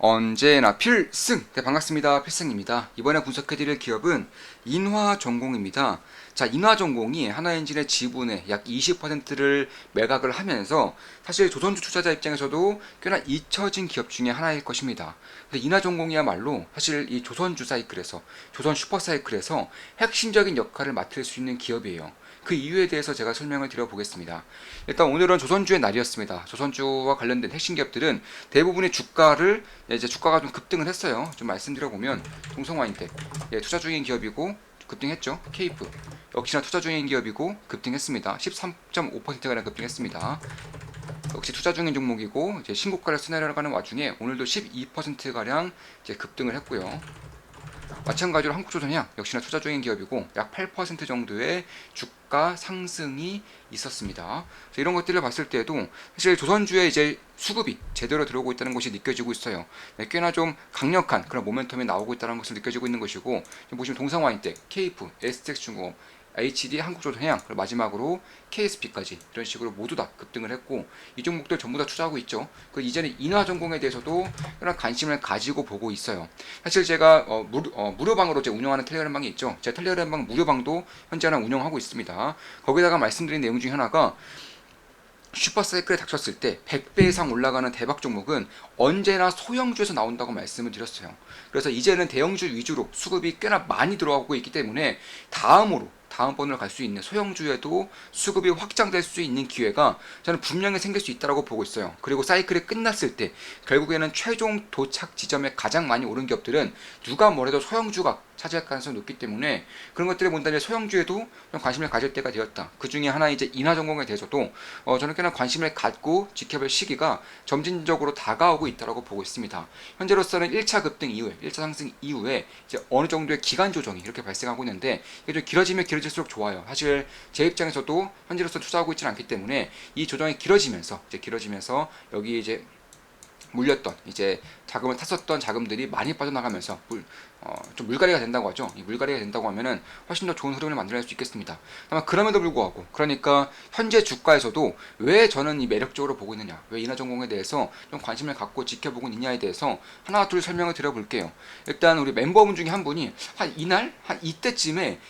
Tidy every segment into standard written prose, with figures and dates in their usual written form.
언제나 필승! 네, 반갑습니다. 필승입니다. 이번에 분석해드릴 기업은 인화전공입니다. 자, 인화전공이 하나엔진의 지분의 약 20%를 매각을 하면서 사실 조선주 투자자 입장에서도 꽤나 잊혀진 기업 중에 하나일 것입니다. 근데 인화전공이야말로 사실 이 조선주 사이클에서, 조선 슈퍼사이클에서 핵심적인 역할을 맡을 수 있는 기업이에요. 그 이유에 대해서 제가 설명을 드려보겠습니다. 일단 오늘은 조선주의 날이었습니다. 조선주와 관련된 핵심 기업들은 대부분의 주가가 좀 급등을 했어요. 좀 말씀드려보면 동성와인텍 투자 중인 기업이고 급등했죠. 케이프 역시나 투자 중인 기업이고 급등했습니다. 13.5%가량 급등했습니다. 역시 투자 중인 종목이고 이제 신고가를 수내려가는 와중에 오늘도 12%가량 이제 급등을 했고요. 마찬가지로 한국조선해양 역시나 투자 중인 기업이고 약 8% 정도의 주가 상승이 있었습니다. 이런 것들을 봤을 때도 사실 조선주의 이제 수급이 제대로 들어오고 있다는 것이 느껴지고 있어요. 꽤나 좀 강력한 그런 모멘텀이 나오고 있다는 것을 느껴지고 있는 것이고, 보시면 동성와인텍, KF, STX중공업, HD 한국조선해양, 그리고 마지막으로 KSP까지 이런 식으로 모두 다 급등을 했고, 이 종목들 전부 다 투자하고 있죠. 그 이전에 인화전공에 대해서도 그런 관심을 가지고 보고 있어요. 사실 제가 무료방으로 운영하는 텔레그램방이 있죠. 제 텔레그램방 무료방도 현재 하나 운영하고 있습니다. 거기다가 말씀드린 내용 중에 하나가 슈퍼사이클에 닥쳤을 때 100배 이상 올라가는 대박 종목은 언제나 소형주에서 나온다고 말씀을 드렸어요. 그래서 이제는 대형주 위주로 수급이 꽤나 많이 들어가고 있기 때문에 다음번으로 갈 수 있는 소형주에도 수급이 확장될 수 있는 기회가 저는 분명히 생길 수 있다고 보고 있어요. 그리고 사이클이 끝났을 때 결국에는 최종 도착 지점에 가장 많이 오른 기업들은 누가 뭐래도 소형주가 차지할 가능성이 높기 때문에 그런 것들을 본다면 소형주에도 좀 관심을 가질 때가 되었다. 그 중에 하나 이제 인하전공에 대해서도 저는 꽤나 관심을 갖고 지켜볼 시기가 점진적으로 다가오고 있다고 보고 있습니다. 현재로서는 1차 급등 이후에, 1차 상승 이후에 이제 어느 정도의 기간 조정이 이렇게 발생하고 있는데 이게 좀 길어지면 길어질수록 좋아요. 사실 제 입장에서도 현재로서 투자하고 있지는 않기 때문에 이 조정이 길어지면서 여기 이제 물렸던 이제 자금을 탔었던 자금들이 많이 빠져나가면서 좀 물갈이가 된다고 하죠. 이 물갈이가 된다고 하면은 훨씬 더 좋은 흐름을 만들어낼 수 있겠습니다. 다만 그럼에도 불구하고 그러니까 현재 주가에서도 왜 저는 이 매력적으로 보고 있느냐, 왜 인하전공에 대해서 좀 관심을 갖고 지켜보고 있느냐에 대해서 하나 둘 설명을 드려볼게요. 일단 우리 멤버분 중에 한 분이 한 이때쯤에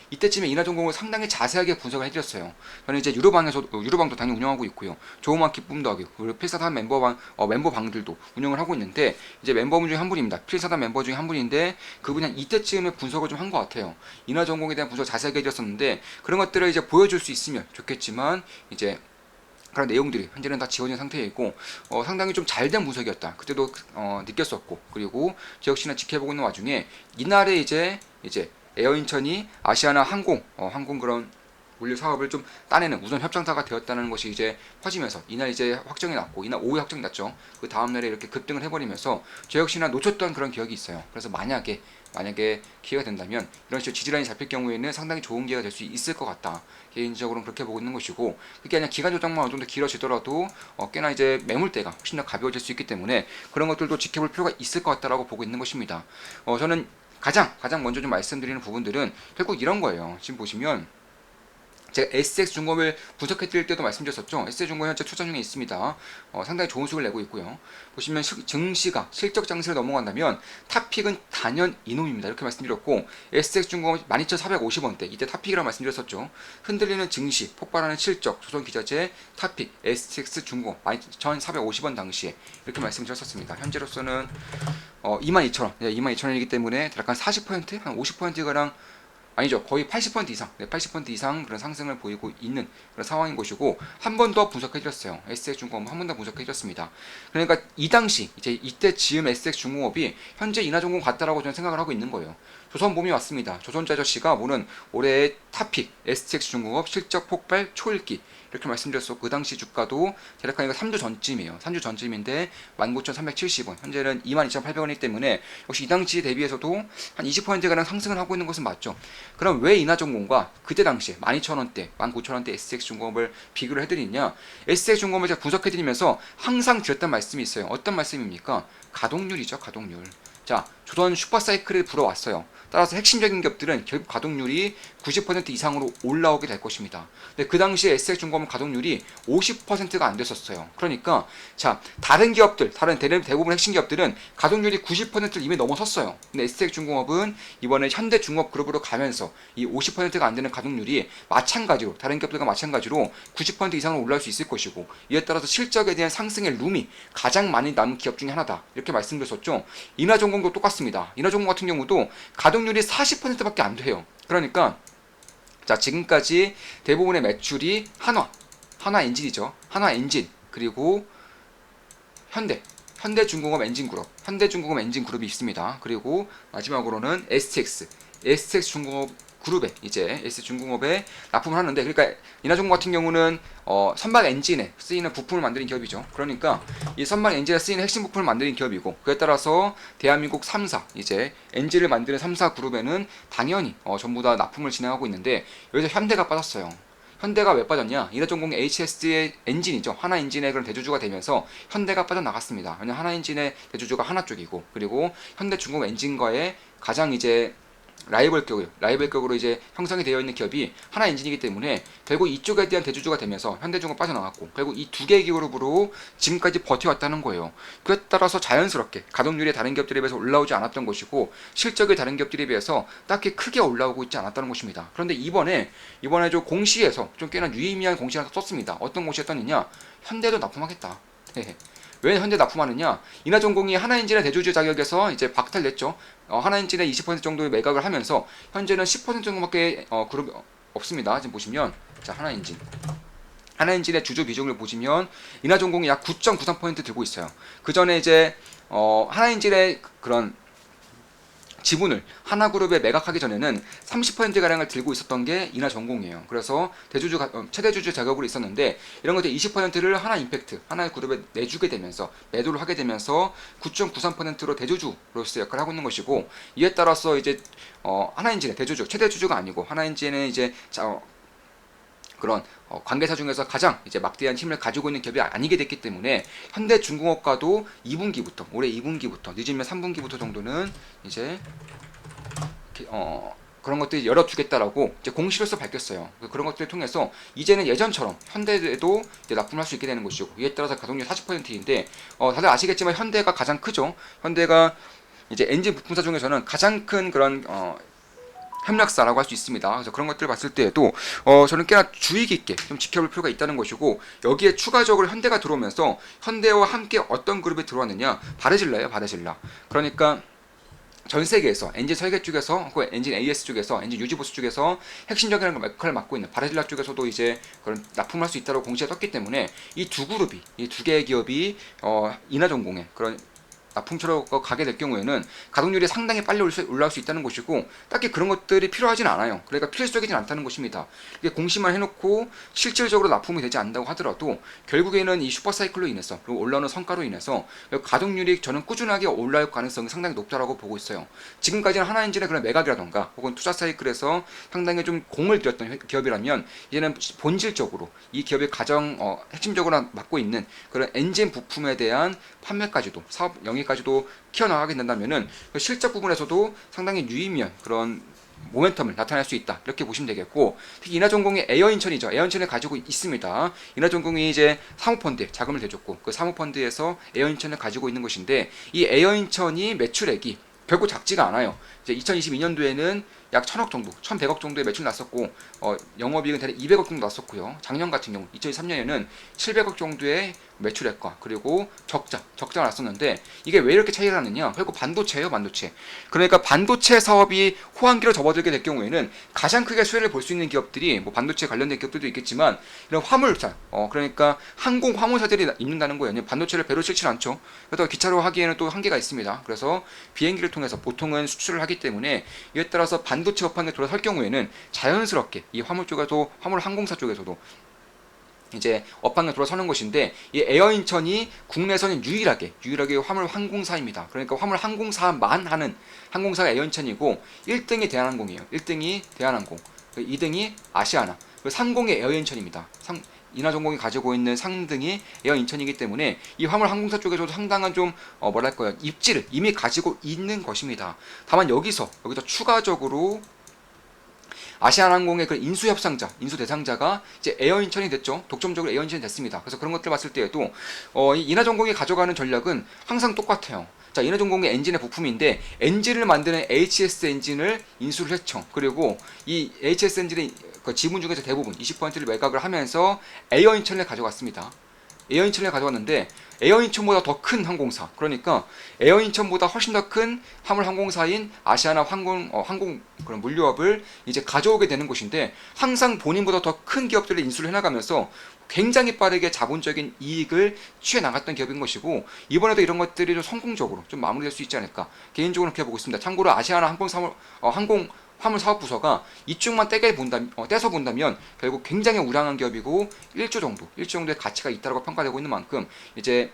인하전공을 상당히 자세하게 분석을 해드렸어요. 저는 이제 유로방도 당연히 운영하고 있고요. 조그만 기쁨도 하고 그리고 필사단 멤버방들도 운영을 하고 있는데 이제 멤버분 중에 한 분입니다. 필사단 멤버 중에 한 분인데 그분이 한 이때쯤에 분석을 좀 한 것 같아요. 인하전공에 대한 분석 자세하게 해드렸었는데 그런 것들을 이제 보여줄 수 있으면 좋겠지만 이제 그런 내용들이 현재는 다 지워진 상태이고 상당히 좀 잘된 분석이었다. 그때도 느꼈었고 그리고 저 역시나 지켜보고 있는 와중에 이날에 이제 에어인천이 아시아나 항공 그런 물류 사업을 좀 따내는 우선 협상사가 되었다는 것이 이제 퍼지면서 이날 이제 확정이 났고 이날 오후에 확정이 났죠. 그 다음날에 이렇게 급등을 해버리면서 저 역시나 놓쳤던 그런 기억이 있어요. 그래서 만약에 기회가 된다면 이런 식으로 지지라인이 잡힐 경우에는 상당히 좋은 기회가 될 수 있을 것 같다. 개인적으로는 그렇게 보고 있는 것이고 그게 아니라 기간 조정만 어느 정도 길어지더라도 꽤나 이제 매물대가 훨씬 더 가벼워질 수 있기 때문에 그런 것들도 지켜볼 필요가 있을 것 같다라고 보고 있는 것입니다. 저는 가장 먼저 좀 말씀드리는 부분들은 결국 이런 거예요. 지금 보시면 제가 SX중공업을 분석해드릴 때도 말씀드렸었죠. SX중공업 현재 투자 중에 있습니다. 상당히 좋은 수익을 내고 있고요. 보시면 증시가 실적 장세를 넘어간다면 탑픽은 단연 이놈입니다. 이렇게 말씀드렸고 SX중공업 12,450원대 이때 탑픽이라고 말씀드렸었죠. 흔들리는 증시, 폭발하는 실적, 조선기자재 탑픽 SX중공업 12,450원 당시에 이렇게 말씀드렸었습니다. 현재로서는 22,000원, 22,000원이기 때문에 약간 40%, 한 50%가량 아니죠. 거의 80% 이상, 80% 이상 그런 상승을 보이고 있는 그런 상황인 것이고 한 번 더 분석해드렸어요. SX중공업 한 번 더 분석해드렸습니다. 그러니까 이 당시 이때 지음 SX중공업이 현재 인하전공 같다라고 저는 생각을 하고 있는 거예요. 조선봄이 왔습니다. 조선자저씨가 보는 올해의 탑픽 SX중공업 실적 폭발 초읽기 이렇게 말씀드렸었고 그 당시 주가도 대략 이거 3주 전쯤이에요. 3주 전쯤인데 19,370원 현재는 22,800원이기 때문에 역시 이 당시 대비해서도 한 20%가량 상승을 하고 있는 것은 맞죠. 그럼 왜 인하전공과 그때 당시에 12,000원대 19,000원대 SX중공업을 비교를 해드리냐, SX중공업을 제가 분석해드리면서 항상 드렸던 말씀이 있어요. 어떤 말씀입니까? 가동률이죠. 가동률. 자, 조선 슈퍼사이클이 불어왔어요. 따라서 핵심적인 기업들은 결국 가동률이 90% 이상으로 올라오게 될 것입니다. 근데 그 당시에 SK중공업 가동률이 50%가 안 됐었어요. 그러니까 자, 다른 기업들, 다른 대부분 핵심 기업들은 가동률이 90%를 이미 넘어섰어요. 근데 SK중공업은 이번에 현대중업그룹으로 가면서 이 50%가 안 되는 가동률이 마찬가지로 다른 기업들과 마찬가지로 90% 이상으로 올라올 수 있을 것이고, 이에 따라서 실적에 대한 상승의 룸이 가장 많이 남은 기업 중에 하나다, 이렇게 말씀드렸었죠. 인하전공도 똑같습니다. 인하전공 같은 경우도 가동률이 40%밖에 안 돼요. 그러니까 자, 지금까지 대부분의 매출이 한화엔진이죠. 한화엔진, 그리고 현대중공업 엔진그룹, 현대중공업 엔진그룹이 있습니다. 그리고 마지막으로는 STX중공업 그룹에 이제 ST중공업에 납품을 하는데, 그러니까 인하중공 같은 경우는 선박 엔진에 쓰이는 부품을 만드는 기업이죠. 그러니까 이 선박 엔진에 쓰이는 핵심 부품을 만드는 기업이고, 그에 따라서 대한민국 3사, 이제 엔진을 만드는 3사 그룹에는 당연히 전부 다 납품을 진행하고 있는데, 여기서 현대가 빠졌어요. 현대가 왜 빠졌냐? 인하전공의 HS의 엔진이죠. 하나엔진의 그런 대주주가 되면서 현대가 빠져나갔습니다. 왜냐면 하나엔진의 대주주가 하나 쪽이고, 그리고 현대중공업 엔진과의 가장 이제 라이벌격으로 이제 형성이 되어 있는 기업이 하나엔진이기 때문에 결국 이쪽에 대한 대주주가 되면서 현대중공업 빠져나갔고, 결국 이 두 개의 기업으로 지금까지 버텨왔다는 거예요. 그에 따라서 자연스럽게 가동률이 다른 기업들에 비해서 올라오지 않았던 것이고, 실적이 다른 기업들에 비해서 딱히 크게 올라오고 있지 않았다는 것입니다. 그런데 이번에 좀 공시에서 좀 꽤나 유의미한 공시를 썼습니다. 어떤 공시에 떴느냐? 현대도 납품하겠다. 왜 현대 납품하느냐? 인하전공이 하나엔진의 대주주 자격에서 이제 박탈됐죠. 하나엔진의 20% 정도의 매각을 하면서 현재는 10% 정도밖에 그룹이 없습니다. 지금 보시면 자, 하나엔진의 주주 비중을 보시면 인하전공이 약 9.93% 들고 있어요. 그 전에 이제 하나엔진의 그런 지분을 하나그룹에 매각하기 전에는 30%가량을 들고 있었던 게 인하전공이에요. 그래서 최대주주 자격으로 있었는데, 이런 것들 20%를 하나그룹에 내주게 되면서, 매도를 하게 되면서 9.93%로 대주주로서 역할을 하고 있는 것이고, 이에 따라서 이제 하나엔진의 최대주주가 아니고 하나엔진은 이제 그런 관계사 중에서 가장 이제 막대한 힘을 가지고 있는 기업이 아니게 됐기 때문에, 현대중공업과도 2분기부터, 올해 2분기부터 늦으면 3분기부터 정도는 이제 그런 것들이 열어두겠다라고 이제 공시로서 밝혔어요. 그런 것들을 통해서 이제는 예전처럼 현대에도 이제 납품할 수 있게 되는 것이고, 이에 따라서 가동률 40%인데 다들 아시겠지만 현대가 가장 크죠. 현대가 이제 엔진 부품사 중에서는 가장 큰 그런 협력사라고 할 수 있습니다. 그래서 그런 것들을 봤을 때에도 저는 꽤나 주의 깊게 좀 지켜볼 필요가 있다는 것이고, 여기에 추가적으로 현대가 들어오면서 현대와 함께 어떤 그룹이 들어왔느냐? 바레질라예요, 바레질라. 그러니까 전 세계에서 엔진 설계 쪽에서, 엔진 AS 쪽에서, 엔진 유지 보수 쪽에서 핵심적인 역할을 맡고 있는 바레질라 쪽에서도 이제 그런 납품할 수 있다고 공시가 떴기 때문에, 이 두 개의 기업이 인하전공에 그런 납품처로 가게 될 경우에는 가동률이 상당히 빨리 올라올 수 있다는 것이고, 딱히 그런 것들이 필요하진 않아요. 그러니까 필수적이진 않다는 것입니다. 이게 공시만 해놓고 실질적으로 납품이 되지 않는다고 하더라도 결국에는 이 슈퍼사이클로 인해서, 그리고 올라오는 성과로 인해서 가동률이 저는 꾸준하게 올라올 가능성이 상당히 높다라고 보고 있어요. 지금까지는 하나엔진의 그런 매각이라던가 혹은 투자 사이클에서 상당히 좀 공을 들였던 기업이라면, 이제는 본질적으로 이 기업의 가장 핵심적으로 맡고 있는 그런 엔진 부품에 대한 판매까지도, 사업 영위까지도 키워나가게 된다면은 실적 부분에서도 상당히 유의미한 그런 모멘텀을 나타낼 수 있다, 이렇게 보시면 되겠고, 특히 인하전공이 에어인천이죠. 에어인천을 가지고 있습니다. 인하전공이 이제 사모펀드에 자금을 대줬고, 그 사모펀드에서 에어인천을 가지고 있는 것인데, 이 에어인천이 매출액이 결코 작지가 않아요. 이제 2022년도에는 약 1,000억 정도, 1,100억 정도의 매출 났었고, 영업이익은 대략 200억 정도 났었고요. 작년 같은 경우 2023년에는 700억 정도의 매출액과 그리고 적자가 났었는데, 이게 왜 이렇게 차이가 나느냐? 결국 반도체예요, 반도체. 그러니까 반도체 사업이 호황기로 접어들게 될 경우에는 가장 크게 수혜를 볼 수 있는 기업들이, 뭐 반도체 관련된 기업들도 있겠지만, 이런 화물사, 그러니까 항공 화물사들이 있는다는 거예요. 반도체를 배로 싣지 않죠. 그래서 기차로 하기에는 또 한계가 있습니다. 그래서 비행기를 통해서 보통은 수출을 하기 때문에, 이에 따라서 반도체 업황에 돌아설 경우에는 자연스럽게 이 화물 쪽에도, 화물 항공사 쪽에서도 이제 업황에 돌아서는 것인데, 이 에어인천이 국내에서는 유일하게 화물 항공사입니다. 그러니까 화물 항공사만 하는 항공사가 에어인천이고, 1등이 대한항공이에요. 1등이 대한항공, 2등이 아시아나, 3공이 에어인천입니다. 인하전공이 가지고 있는 상등이 에어인천이기 때문에 이 화물항공사 쪽에서도 상당한 좀 뭐랄까요, 입지를 이미 가지고 있는 것입니다. 다만 여기서 추가적으로 아시아나항공의 그 인수 대상자가 이제 에어인천이 됐죠. 독점적으로 에어인천이 됐습니다. 그래서 그런 것들 봤을 때에도 이 인하전공이 가져가는 전략은 항상 똑같아요. 자, 인하전공의 엔진의 부품인데 엔진을 만드는 HS 엔진을 인수를 했죠. 그리고 이 HS 엔진의 그 지분 중에서 대부분 20%를 매각을 하면서 에어인천을 가져갔습니다. 에어인천을 가져왔는데 에어인천보다 더 큰 항공사, 그러니까 에어인천보다 훨씬 더 큰 화물 항공사인 아시아나 항공 그런 물류업을 이제 가져오게 되는 것인데, 항상 본인보다 더 큰 기업들을 인수를 해나가면서 굉장히 빠르게 자본적인 이익을 취해 나갔던 기업인 것이고, 이번에도 이런 것들이 좀 성공적으로 좀 마무리될 수 있지 않을까 개인적으로 그렇게 보고 있습니다. 참고로 아시아나 항공 화물사업부서가 이쪽만 떼서 본다면 결국 굉장히 우량한 기업이고 1조 정도의 가치가 있다고 평가되고 있는 만큼, 이제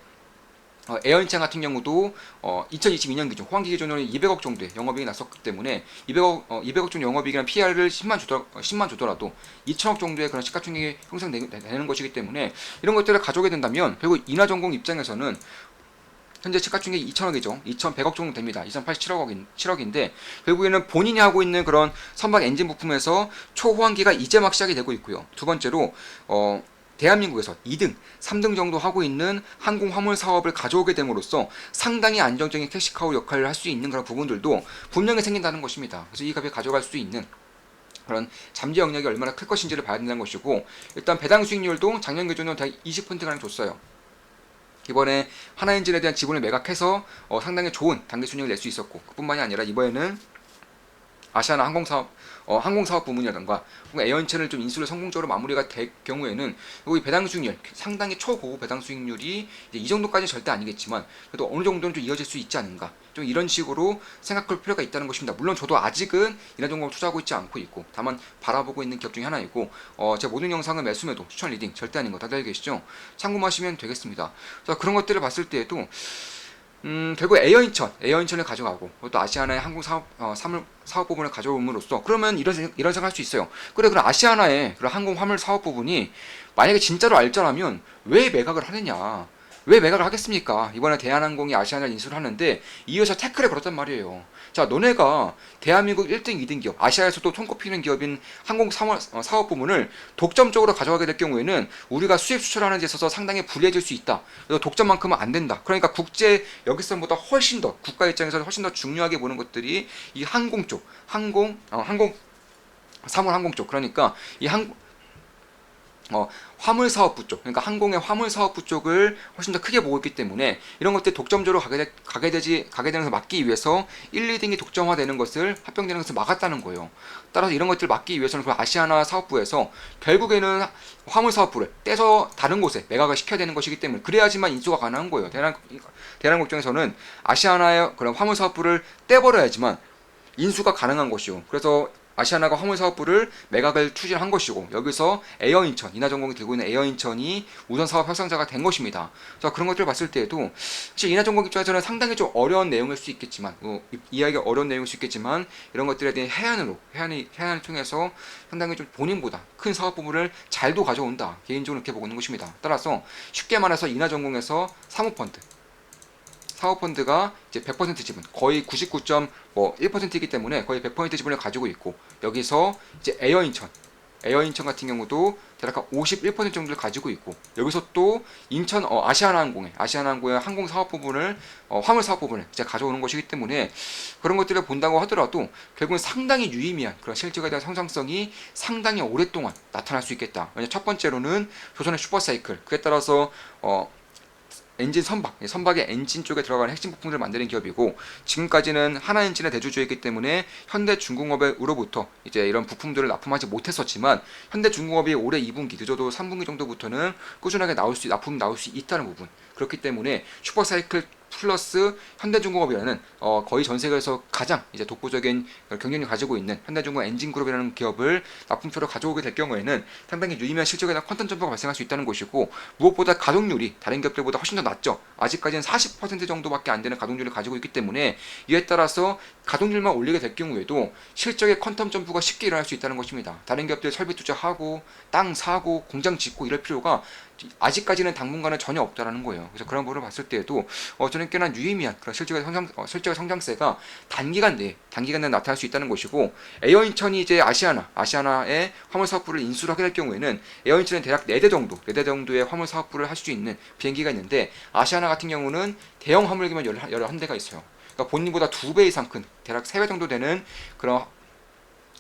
에어인천 같은 경우도 2022년 기준 호황기 기준으로 200억 정도의 영업이익이 났었기 때문에 200억 정도 영업이익이란 PR을 10만 주더라도 2천억 정도의 그런 시가총액이 형성되는 것이기 때문에, 이런 것들을 가져오게 된다면 결국 인하전공 입장에서는 현재 시가총액이 2천억이죠. 2,100억 정도 됩니다. 2,087억인데 결국에는 본인이 하고 있는 그런 선박 엔진 부품에서 초호황기가 이제 막 시작이 되고 있고요. 두 번째로 대한민국에서 2등, 3등 정도 하고 있는 항공 화물 사업을 가져오게 됨으로써 상당히 안정적인 캐시카우 역할을 할 수 있는 그런 부분들도 분명히 생긴다는 것입니다. 그래서 이 값을 가져갈 수 있는 그런 잠재 영역이 얼마나 클 것인지를 봐야 된다는 것이고, 일단 배당 수익률도 작년 기준으로 다 20%가량 줬어요. 이번에 하나엔진에 대한 지분을 매각해서 상당히 좋은 단기 순이익을 낼 수 있었고, 그뿐만이 아니라 이번에는 아시아나 항공사업 부문이라든가 에어인천을 좀 인수를 성공적으로 마무리가 될 경우에는 이 배당 수익률, 상당히 초고급 배당 수익률이 이제 이 정도까지는 절대 아니겠지만 그래도 어느 정도는 좀 이어질 수 있지 않는가, 좀 이런 식으로 생각할 필요가 있다는 것입니다. 물론 저도 아직은 인하전공을 투자하고 있지 않고 있고 다만 바라보고 있는 기업 중에 하나이고, 제 모든 영상은 매수매도, 추천 리딩 절대 아닌 거 다들 알고 계시죠? 참고하시면 되겠습니다. 자, 그런 것들을 봤을 때에도 결국 에어인천을 가져가고 또 아시아나의 항공 사업 부분을 가져옴으로써, 그러면 이런 생각할 수 있어요. 그래, 그럼 아시아나의 그런 항공 화물 사업 부분이 만약에 진짜로 알짜라면 왜 매각을 하느냐? 왜 매각을 하겠습니까? 이번에 대한항공이 아시아나를 인수를 하는데 이어서 태클을 걸었단 말이에요. 자, 너네가 대한민국 1등, 2등 기업, 아시아에서도 손꼽히는 기업인 항공 사업 부문을 독점적으로 가져가게 될 경우에는 우리가 수입 수출하는 데 있어서 상당히 불리해질 수 있다. 그래서 독점만큼은 안 된다. 그러니까 국제 여기서보다 훨씬 더, 국가 입장에서는 훨씬 더 중요하게 보는 것들이 이 항공 쪽, 사물 항공 쪽, 그러니까 이 화물 사업부 쪽, 그러니까 항공의 화물 사업부 쪽을 훨씬 더 크게 보고 있기 때문에 이런 것들 독점적으로 가게 되는 것을 막기 위해서 1, 2등이 독점화되는 것을, 합병되는 것을 막았다는 거예요. 따라서 이런 것들을 막기 위해서는 그 아시아나 사업부에서 결국에는 화물 사업부를 떼서 다른 곳에 매각을 시켜야 되는 것이기 때문에, 그래야지만 인수가 가능한 거예요. 대한항공 입장에서는 아시아나의 그런 화물 사업부를 떼버려야지만 인수가 가능한 것이요. 그래서 아시아나가 화물사업부를 매각을 추진한 것이고, 여기서 에어인천, 인하전공이 들고 있는 에어인천이 우선 사업 협상자가 된 것입니다. 자, 그런 것들을 봤을 때에도 사실 인하전공 입장에서는 상당히 좀 어려운 내용일 수 있겠지만, 이해하기 어려운 내용일 수 있겠지만, 이런 것들에 대한 해안을 통해서 상당히 좀 본인보다 큰 사업 부문을 잘도 가져온다, 개인적으로 이렇게 보고 있는 것입니다. 따라서 쉽게 말해서 인하전공에서 사모펀드가 이제 100% 지분, 거의 99.1%이기 때문에 거의 100% 지분을 가지고 있고, 여기서 이제 에어인천 같은 경우도 대략 51% 정도를 가지고 있고, 여기서 또 인천 아시아나항공의 항공 사업 부분을 화물 사업 부분을 이제 가져오는 것이기 때문에, 그런 것들을 본다고 하더라도 결국은 상당히 유의미한 그런 실적에 대한 성장성이 상당히 오랫동안 나타날 수 있겠다. 왜냐, 첫 번째로는 조선의 슈퍼사이클, 그에 따라서 엔진 선박의 엔진 쪽에 들어가는 핵심 부품들을 만드는 기업이고, 지금까지는 하나엔진의 대주주였기 때문에 현대중공업으로부터 이제 이런 부품들을 납품하지 못했었지만, 현대중공업이 올해 2분기 늦어도 3분기 정도부터는 꾸준하게 납품이 나올 수 있다는 부분, 그렇기 때문에 슈퍼사이클 플러스 현대중공업이라는 거의 전 세계에서 가장 이제 독보적인 경쟁력을 가지고 있는 현대중공업 엔진그룹이라는 기업을 납품처로 가져오게 될 경우에는 상당히 유의미한 실적에 대한 퀀텀 점프가 발생할 수 있다는 것이고, 무엇보다 가동률이 다른 기업들보다 훨씬 더 낮죠. 아직까지는 40% 정도밖에 안 되는 가동률을 가지고 있기 때문에 이에 따라서 가동률만 올리게 될 경우에도 실적의 퀀텀 점프가 쉽게 일어날 수 있다는 것입니다. 다른 기업들 설비 투자하고 땅 사고 공장 짓고 이럴 필요가 아직까지는 당분간은 전혀 없다라는 거예요. 그래서 그런 부분을 봤을 때에도 저는 꽤나 유의미한 그런 실적의 성장세가 단기간 내에 나타날 수 있다는 것이고, 에어인천이 이제 아시아나의 화물 사업부를 인수를 하게 될 경우에는 에어인천은 대략 4대 정도의 화물 사업부를 할 수 있는 비행기가 있는데, 아시아나 같은 경우는 대형 화물기만 11대가 있어요. 그러니까 본인보다 2배 이상 큰, 대략 3배 정도 되는 그런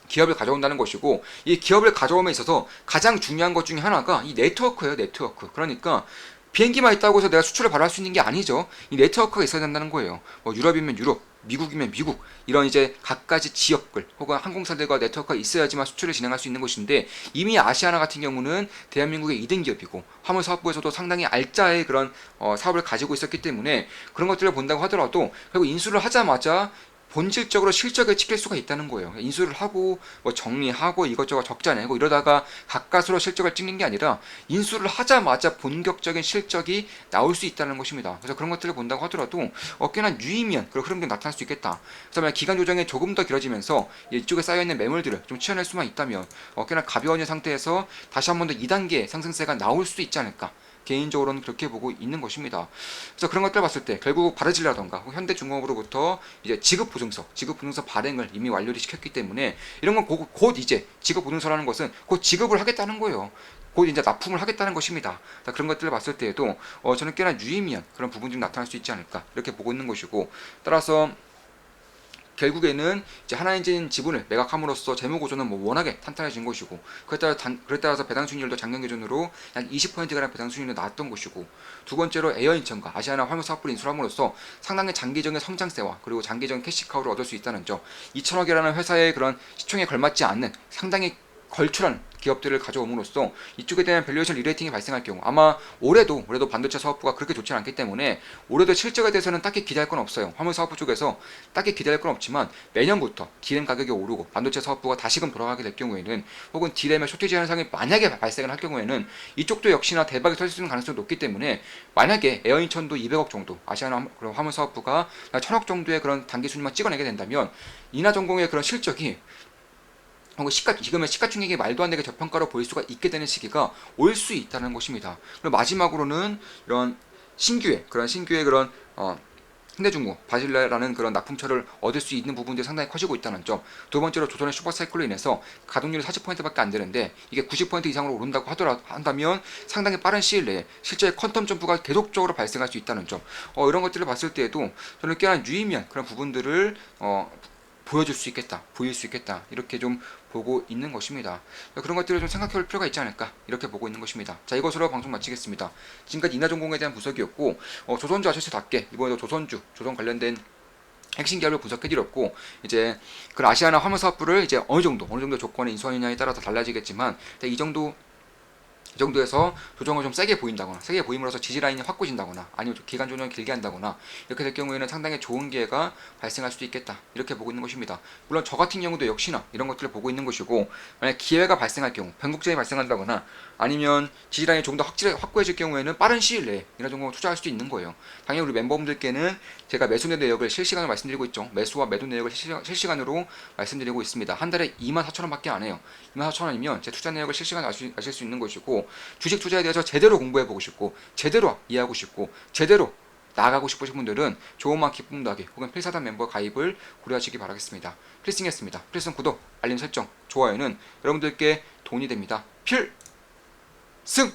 기업을 가져온다는 것이고, 이 기업을 가져옴에 있어서 가장 중요한 것 중에 하나가 이 네트워크예요. 네트워크. 그러니까 비행기만 있다고 해서 내가 수출을 바로 할 수 있는 게 아니죠. 이 네트워크가 있어야 된다는 거예요. 뭐 유럽이면 유럽, 미국이면 미국, 이런 이제 각가지 지역들 혹은 항공사들과 네트워크가 있어야지만 수출을 진행할 수 있는 것인데, 이미 아시아나 같은 경우는 대한민국의 2등 기업이고 화물 사업부에서도 상당히 알짜의 그런 사업을 가지고 있었기 때문에, 그런 것들을 본다고 하더라도 결국 인수를 하자마자 본질적으로 실적을 찍힐 수가 있다는 거예요. 인수를 하고 뭐 정리하고 이것저것 적자 내고 이러다가 가까스로 실적을 찍는 게 아니라 인수를 하자마자 본격적인 실적이 나올 수 있다는 것입니다. 그래서 그런 것들을 본다고 하더라도 꽤나 유의미한 그런 흐름이 나타날 수 있겠다. 그래서 만약 기간 조정이 조금 더 길어지면서 이쪽에 쌓여있는 매물들을 좀 치워낼 수만 있다면 꽤나 가벼운 상태에서 다시 한 번 더 2단계 상승세가 나올 수도 있지 않을까. 개인적으로는 그렇게 보고 있는 것입니다. 그래서 그런 것들 봤을 때 결국 바르질라던가 현대중공업으로부터 이제 지급보증서 발행을 이미 완료를 시켰기 때문에, 이런 건 곧 이제 지급보증서라는 것은 곧 지급을 하겠다는 거예요. 곧 이제 납품을 하겠다는 것입니다. 그런 것들을 봤을 때에도 저는 꽤나 유의미한 그런 부분들이 나타날 수 있지 않을까 이렇게 보고 있는 것이고, 따라서 결국에는 이제 하나엔진 지분을 매각함으로써 재무구조는 뭐 워낙에 탄탄해진 것이고, 그에 따라서 배당 수익률도 작년 기준으로 약 20%가량 배당 수익률이 나왔던 것이고, 두 번째로 에어인천과 아시아나 화물 사업부를 인수함으로써 상당히 장기적인 성장세와 그리고 장기적인 캐시카우를 얻을 수 있다는 점, 2천억이라는 회사의 그런 시총에 걸맞지 않는 상당히 걸출한 기업들을 가져옴으로써 이쪽에 대한 밸류에이션 리레이팅이 발생할 경우, 아마 올해도 반도체 사업부가 그렇게 좋지 않기 때문에 올해도 실적에 대해서는 딱히 기대할 건 없어요. 화물 사업부 쪽에서 딱히 기대할 건 없지만, 내년부터 디램 가격이 오르고 반도체 사업부가 다시금 돌아가게 될 경우에는, 혹은 디램의 쇼티지 현상이 만약에 발생을 할 경우에는 이쪽도 역시나 대박이 터질 수 있는 가능성이 높기 때문에, 만약에 에어인천도 200억 정도, 아시아나 그런 화물 사업부가 1000억 정도의 그런 단기 순위만 찍어내게 된다면, 인하전공의 그런 실적이 지금의 시가총액이 말도 안 되게 저평가로 보일 수가 있게 되는 시기가 올 수 있다는 것입니다. 그리고 마지막으로는 이런 신규의 그런 현대중공업, 바질라라는 그런 납품처를 얻을 수 있는 부분들이 상당히 커지고 있다는 점. 두 번째로 조선의 슈퍼사이클로 인해서 가동률이 40%밖에 안 되는데 이게 90% 이상으로 오른다고 한다면 상당히 빠른 시일 내에 실제의 퀀텀 점프가 계속적으로 발생할 수 있다는 점. 이런 것들을 봤을 때에도 저는 꽤나 유의미한 그런 부분들을 보일 수 있겠다 이렇게 좀 보고 있는 것입니다. 그런 것들을 좀 생각해 볼 필요가 있지 않을까 이렇게 보고 있는 것입니다. 자, 이것으로 방송 마치겠습니다. 지금까지 인하전공에 대한 분석이었고, 조선주 아저씨답게 이번에도 조선 관련된 핵심 기업을 분석해드렸고, 이제 그 아시아나 화물 사업부를 이제 어느 정도 조건의 인수하느냐에 따라서 달라지겠지만, 이 정도에서 조정을 좀 세게 보임으로써 지지라인이 확고진다거나 아니면 기간 조정을 길게 한다거나 이렇게 될 경우에는 상당히 좋은 기회가 발생할 수도 있겠다 이렇게 보고 있는 것입니다. 물론 저 같은 경우도 역시나 이런 것들을 보고 있는 것이고, 만약 기회가 발생할 경우, 변곡점이 발생한다거나 아니면 지지라인이 조금 더 확고해질 경우에는 빠른 시일 내에 인하전공을 투자할 수도 있는 거예요. 당연히 우리 멤버분들께는 제가 매수 내역을 실시간으로 말씀드리고 있죠. 매수와 매도 내역을 실시간으로 말씀드리고 있습니다. 한 달에 24,000원밖에 안 해요. 24,000원이면 제 투자 내역을 실시간으로 아실 수 있는 것이고, 주식 투자에 대해서 제대로 공부해보고 싶고 제대로 이해하고 싶고 제대로 나아가고 싶으신 분들은 좋은마음 기쁨 더하기 혹은 필사단 멤버 가입을 고려하시기 바라겠습니다. 필승했습니다. 필승 구독, 알림 설정, 좋아요는 여러분들께 도움이 됩니다. 필승!